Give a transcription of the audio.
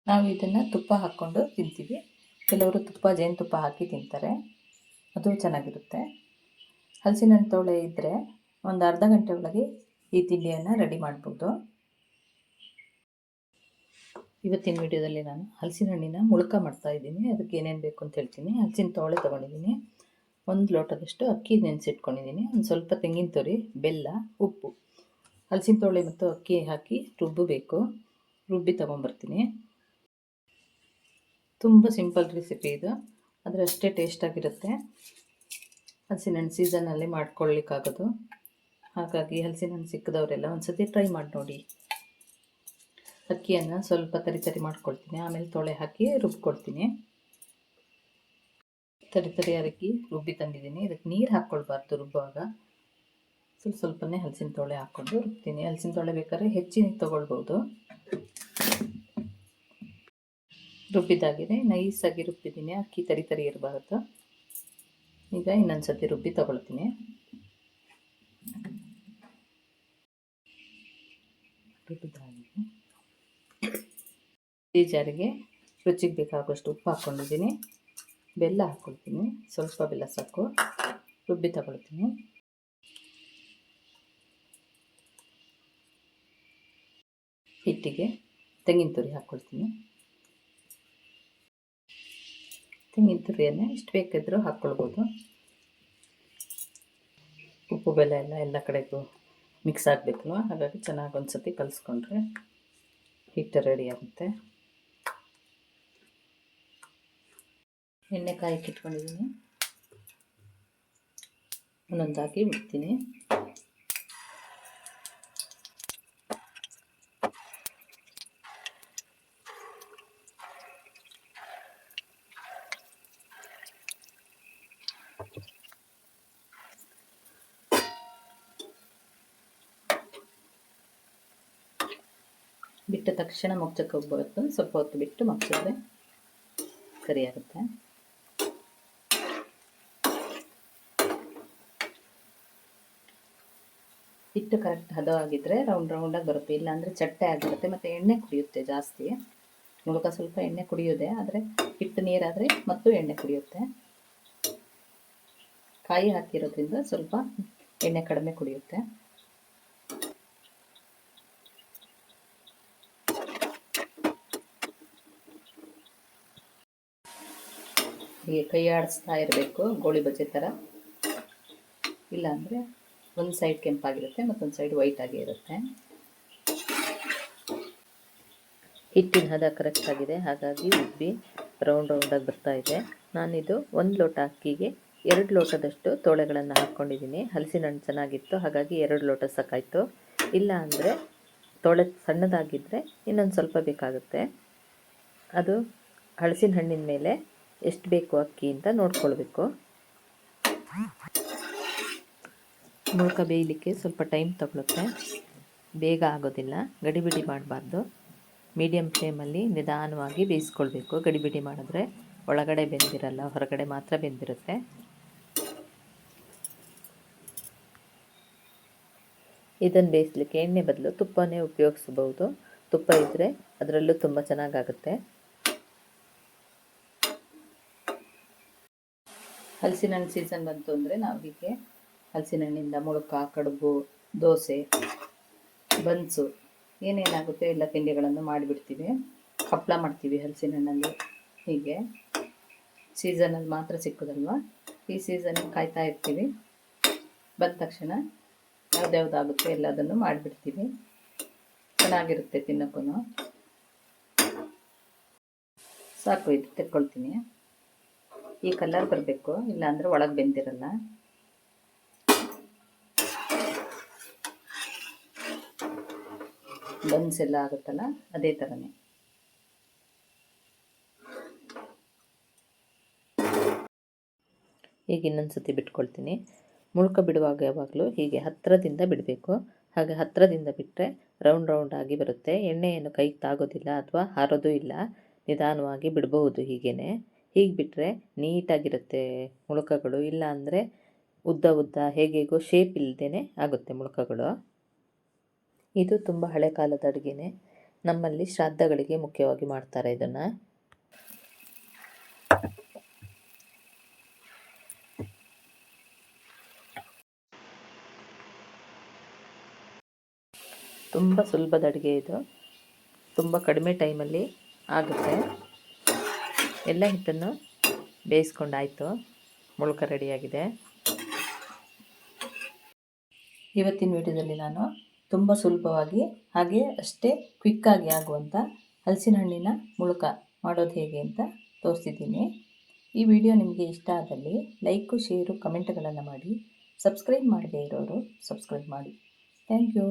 ನಾವು ಇದನ್ನು ತುಪ್ಪ ಹಾಕ್ಕೊಂಡು ತಿಂತೀವಿ. ಕೆಲವರು ಜೇನುತುಪ್ಪ ಹಾಕಿ ತಿಂತಾರೆ, ಅದು ಚೆನ್ನಾಗಿರುತ್ತೆ. ಹಲಸಿನ ಹಣ್ಣು ತೊಳೆ ಇದ್ದರೆ ಒಂದು ಅರ್ಧ ಗಂಟೆ ಒಳಗೆ ಈ ತಿಂಡಿಯನ್ನು ರೆಡಿ ಮಾಡ್ಬೋದು. ಇವತ್ತಿನ ವಿಡಿಯೋದಲ್ಲಿ ನಾನು ಹಲಸಿನ ಹಣ್ಣಿನ ಮುಳುಕ ಮಾಡ್ತಾಯಿದ್ದೀನಿ. ಅದಕ್ಕೆ ಏನೇನು ಬೇಕು ಅಂತ ಹೇಳ್ತೀನಿ. ಹಲಸಿನ ತೊಳೆ ತೊಗೊಂಡಿದ್ದೀನಿ, 1 ಲೋಟದಷ್ಟು ಅಕ್ಕಿ ನೆನೆಸಿಟ್ಕೊಂಡಿದ್ದೀನಿ, ಒಂದು ಸ್ವಲ್ಪ ತೆಂಗಿನ ತುರಿ, ಬೆಲ್ಲ, ಉಪ್ಪು, ಹಲಸಿನ ತೊಳೆ ಮತ್ತು ಅಕ್ಕಿ ಹಾಕಿ ರುಬ್ಬಬೇಕು. ರುಬ್ಬಿ ತೊಗೊಂಬರ್ತೀನಿ. ತುಂಬ ಸಿಂಪಲ್ ರೆಸಿಪಿ ಇದು, ಆದರೆ ಅಷ್ಟೇ ಟೇಸ್ಟಾಗಿರುತ್ತೆ. ಹಲಸಿನ ಹಣ್ಣು ಸೀಸನಲ್ಲಿ ಮಾಡ್ಕೊಳ್ಳಿಕ್ಕಾಗೋದು. ಹಾಗಾಗಿ ಹಲಸಿನ ಹಣ್ಣು ಸಿಕ್ಕಿದವರೆಲ್ಲ ಒಂದು ಸತಿ ಟ್ರೈ ಮಾಡಿ ನೋಡಿ. ಅಕ್ಕಿಯನ್ನು ಸ್ವಲ್ಪ ತರಿ ಮಾಡ್ಕೊಳ್ತೀನಿ, ಆಮೇಲೆ ತೊಳೆ ಹಾಕಿ ರುಬ್ಕೊಳ್ತೀನಿ. ತರಿ ಅರಕ್ಕಿ ರುಬ್ಬಿ ತಂದಿದ್ದೀನಿ. ಇದಕ್ಕೆ ನೀರು ಹಾಕ್ಕೊಳ್ಬಾರ್ದು ರುಬ್ಬುವಾಗ. ಸ್ವಲ್ಪನೇ ಹಲಸಿನ ತೊಳೆ ಹಾಕ್ಕೊಂಡು ರುಬ್ತೀನಿ. ಹಲಸಿನ ತೊಳೆ ಬೇಕಾದ್ರೆ ಹೆಚ್ಚಿನ ತೊಗೊಳ್ಬೋದು. ರುಬ್ಬಿದಾಗಿದೆ, ನೈಸಾಗಿ ರುಬ್ಬಿದ್ದೀನಿ. ಅಕ್ಕಿ ತರಿ ಇರಬಾರ್ದು. ಈಗ ಇನ್ನೊಂದು ಸತಿ ರುಬ್ಬಿ ತೊಗೊಳ್ತೀನಿ. ರುಬ್ಬಿದಾಗಿದೆ. ಈ ಜಾರಿಗೆ ರುಚಿಗೆ ಬೇಕಾಗುವಷ್ಟು ಉಪ್ಪು ಹಾಕ್ಕೊಂಡಿದ್ದೀನಿ, ಬೆಲ್ಲ ಹಾಕ್ಕೊಳ್ತೀನಿ. ಸ್ವಲ್ಪ ಬೆಲ್ಲ ಸಾಕು. ರುಬ್ಬಿ ತಗೊಳ್ತೀನಿ. ಹಿಟ್ಟಿಗೆ ತೆಂಗಿನ ತುರಿ ಹಾಕ್ಕೊಳ್ತೀನಿ. ತೆಂಗಿನ ತುರಿಯನ್ನು ಎಷ್ಟು ಬೇಕಿದ್ರೂ ಹಾಕ್ಕೊಳ್ಬೋದು. ಉಪ್ಪು ಬೆಲ್ಲ ಎಲ್ಲ ಕಡೆಗೂ ಮಿಕ್ಸ್ ಆಗಬೇಕಲ್ವ, ಹಾಗಾಗಿ ಚೆನ್ನಾಗಿ ಒಂದು ಸತಿ ಕಲಿಸ್ಕೊಂಡ್ರೆ ಹಿಟ್ಟು ರೆಡಿ ಆಗುತ್ತೆ. ಎಣ್ಣೆ ಕಾಯಕ್ಕೆ ಇಟ್ಕೊಂಡಿದ್ದೀನಿ, ಒಂದೊಂದಾಗಿ ಬಿಡ್ತೀನಿ. ಬಿಟ್ಟ ತಕ್ಷಣ ಮುಚ್ಚಕ್ಕೆ ಹೋಗ್ಬಾರ್ದು, ಸ್ವಲ್ಪ ಹೊತ್ತು ಬಿಟ್ಟು ಮುಚ್ಚಿದ್ರೆ ಸರಿಯಾಗುತ್ತೆ. ಹಿಟ್ಟು ಕರೆಕ್ಟ್ ಹದವಾಗಿದ್ದರೆ ರೌಂಡಾಗಿ ಬರುತ್ತೆ, ಇಲ್ಲಾಂದರೆ ಚಟ್ಟೆ ಆಗಿರುತ್ತೆ ಮತ್ತು ಎಣ್ಣೆ ಕುಡಿಯುತ್ತೆ ಜಾಸ್ತಿ. ಮೂಲಕ ಸ್ವಲ್ಪ ಎಣ್ಣೆ ಕುಡಿಯೋದೆ, ಆದರೆ ಹಿಟ್ಟು ನೀರಾದರೆ ಮತ್ತು ಎಣ್ಣೆ ಕುಡಿಯುತ್ತೆ. ಕಾಯಿ ಹಾಕಿರೋದ್ರಿಂದ ಸ್ವಲ್ಪ ಎಣ್ಣೆ ಕಡಿಮೆ ಕುಡಿಯುತ್ತೆ. ಹೀಗೆ ಕೈ ಆಡಿಸ್ತಾ ಇರಬೇಕು, ಗೋಳಿ ಬಜೆ ಥರ. ಇಲ್ಲಾಂದರೆ ಒಂದು ಸೈಡ್ ಕೆಂಪಾಗಿರುತ್ತೆ ಮತ್ತೊಂದು ಸೈಡ್ ವೈಟ್ ಆಗಿ ಇರುತ್ತೆ. ಹಿಟ್ಟಿನ ಹದ ಕರೆಕ್ಟಾಗಿದೆ, ಹಾಗಾಗಿ ಉಬ್ಬಿ ರೌಂಡಾಗಿ ಬರ್ತಾ ಇದೆ. ನಾನಿದು 1 ಲೋಟ ಅಕ್ಕಿಗೆ 2 ಲೋಟದಷ್ಟು ತೊಳೆಗಳನ್ನು ಹಾಕ್ಕೊಂಡಿದ್ದೀನಿ. ಹಲಸಿನ ಹಣ್ಣು ಚೆನ್ನಾಗಿತ್ತು, ಹಾಗಾಗಿ 2 ಲೋಟ ಸಾಕಾಯಿತು. ಇಲ್ಲ ಅಂದರೆ ತೊಳೆ ಸಣ್ಣದಾಗಿದ್ದರೆ ಇನ್ನೊಂದು ಸ್ವಲ್ಪ ಬೇಕಾಗುತ್ತೆ. ಅದು ಹಲಸಿನ ಹಣ್ಣಿನ ಮೇಲೆ ಎಷ್ಟು ಬೇಕು ಅಕ್ಕಿ ಅಂತ ನೋಡ್ಕೊಳ್ಬೇಕು. ಮುಳುಕ ಬೇಯಲಿಕ್ಕೆ ಸ್ವಲ್ಪ ಟೈಮ್ ತಗೊಳುತ್ತೆ, ಬೇಗ ಆಗೋದಿಲ್ಲ. ಗಡಿಬಿಡಿ ಮಾಡಬಾರ್ದು, ಮೀಡಿಯಮ್ ಫ್ಲೇಮಲ್ಲಿ ನಿಧಾನವಾಗಿ ಬೇಯಿಸ್ಕೊಳ್ಬೇಕು. ಗಡಿಬಿಡಿ ಮಾಡಿದ್ರೆ ಒಳಗಡೆ ಬೆಂದಿರಲ್ಲ, ಹೊರಗಡೆ ಮಾತ್ರ ಬೆಂದಿರುತ್ತೆ. ಇದನ್ನು ಬೇಯಿಸಲಿಕ್ಕೆ ಎಣ್ಣೆ ಬದಲು ತುಪ್ಪನೇ ಉಪಯೋಗಿಸ್ಬೋದು. ತುಪ್ಪ ಇದ್ದರೆ ಅದರಲ್ಲೂ ತುಂಬ ಚೆನ್ನಾಗಾಗುತ್ತೆ. ಹಲಸಿನ ಹಣ್ಣು ಸೀಸನ್ ಬಂತು ಅಂದರೆ ನಾವು ಹೀಗೆ ಹಲಸಿನ ಹಣ್ಣಿಂದ ಮುಳುಕ, ಕಡುಬು, ದೋಸೆ, ಬನ್ಸು ಏನೇನಾಗುತ್ತೆ ಎಲ್ಲ ತಿಂಡಿಗಳನ್ನು ಮಾಡಿಬಿಡ್ತೀವಿ. ಹಪ್ಪಳ ಮಾಡ್ತೀವಿ ಹಲಸಿನ ಹಣ್ಣಲ್ಲಿ. ಹೀಗೆ ಸೀಸನಲ್ಲಿ ಮಾತ್ರ ಸಿಕ್ಕೋದಲ್ವ, ಈ ಸೀಸನ್ಗೆ ಕಾಯ್ತಾ ಇರ್ತೀವಿ. ಬಂದ ತಕ್ಷಣ ಯಾವುದ್ಯಾವುದಾಗುತ್ತೆ ಎಲ್ಲದನ್ನು ಮಾಡಿಬಿಡ್ತೀವಿ. ಚೆನ್ನಾಗಿರುತ್ತೆ ತಿನ್ನೋಕ್ಕೂ. ಸಾಕು, ಇದು ತೆಕ್ಕೊಳ್ತೀನಿ. ಈ ಕಲರ್ ಬರಬೇಕು, ಇಲ್ಲಾಂದರೆ ಒಳಗೆ ಬೆಂದಿರಲ್ಲ. ಬನ್ಸ್ ಎಲ್ಲ ಆಗುತ್ತಲ್ಲ ಅದೇ ಥರನೇ. ಈಗ ಇನ್ನೊಂದು ಸತಿ ಬಿಟ್ಕೊಳ್ತೀನಿ. ಮುಳುಕ ಬಿಡುವಾಗ ಯಾವಾಗಲೂ ಹೀಗೆ ಹತ್ತಿರದಿಂದ ಬಿಡಬೇಕು. ಹಾಗೆ ಹತ್ತಿರದಿಂದ ಬಿಟ್ಟರೆ ರೌಂಡ್ ಆಗಿ ಬರುತ್ತೆ. ಎಣ್ಣೆಯನ್ನು ಕೈಗೆ ತಾಗೋದಿಲ್ಲ ಅಥವಾ ಹಾರೋದು ಇಲ್ಲ. ನಿಧಾನವಾಗಿ ಬಿಡಬಹುದು. ಹೀಗೆ ಬಿಟ್ಟರೆ ನೀಟಾಗಿರುತ್ತೆ ಮುಳುಕಗಳು. ಇಲ್ಲ ಅಂದರೆ ಉದ್ದ ಹೇಗೇಗೋ ಶೇಪ್ ಇಲ್ಲದೇ ಆಗುತ್ತೆ ಮುಳುಕಗಳು. ಇದು ತುಂಬ ಹಳೆ ಕಾಲದ ಅಡುಗೆನೇ. ನಮ್ಮಲ್ಲಿ ಶ್ರಾದ್ದಗಳಿಗೆ ಮುಖ್ಯವಾಗಿ ಮಾಡ್ತಾರೆ ಇದನ್ನು. ತುಂಬ ಸುಲಭದ ಅಡುಗೆ ಇದು, ತುಂಬ ಕಡಿಮೆ ಟೈಮಲ್ಲಿ ಆಗುತ್ತೆ. ಎಲ್ಲ ಹಿಟ್ಟನ್ನು ಬೇಯಿಸ್ಕೊಂಡಾಯಿತು, ಮುಳುಕ ರೆಡಿಯಾಗಿದೆ. ಇವತ್ತಿನ ವಿಡಿಯೋದಲ್ಲಿ ನಾನು ತುಂಬ ಸುಲಭವಾಗಿ ಹಾಗೆ ಅಷ್ಟೇ ಕ್ವಿಕ್ಕಾಗಿ ಆಗುವಂಥ ಹಲಸಿನ ಹಣ್ಣಿನ ಮುಳುಕ ಮಾಡೋದು ಹೇಗೆ ಅಂತ ತೋರಿಸಿದ್ದೀನಿ. ಈ ವಿಡಿಯೋ ನಿಮಗೆ ಇಷ್ಟ ಆದಲ್ಲಿ ಲೈಕು, ಶೇರು, ಕಮೆಂಟ್ಗಳನ್ನು ಮಾಡಿ. ಸಬ್ಸ್ಕ್ರೈಬ್ ಮಾಡದೇ ಇರೋರು ಸಬ್ಸ್ಕ್ರೈಬ್ ಮಾಡಿ. Thank you.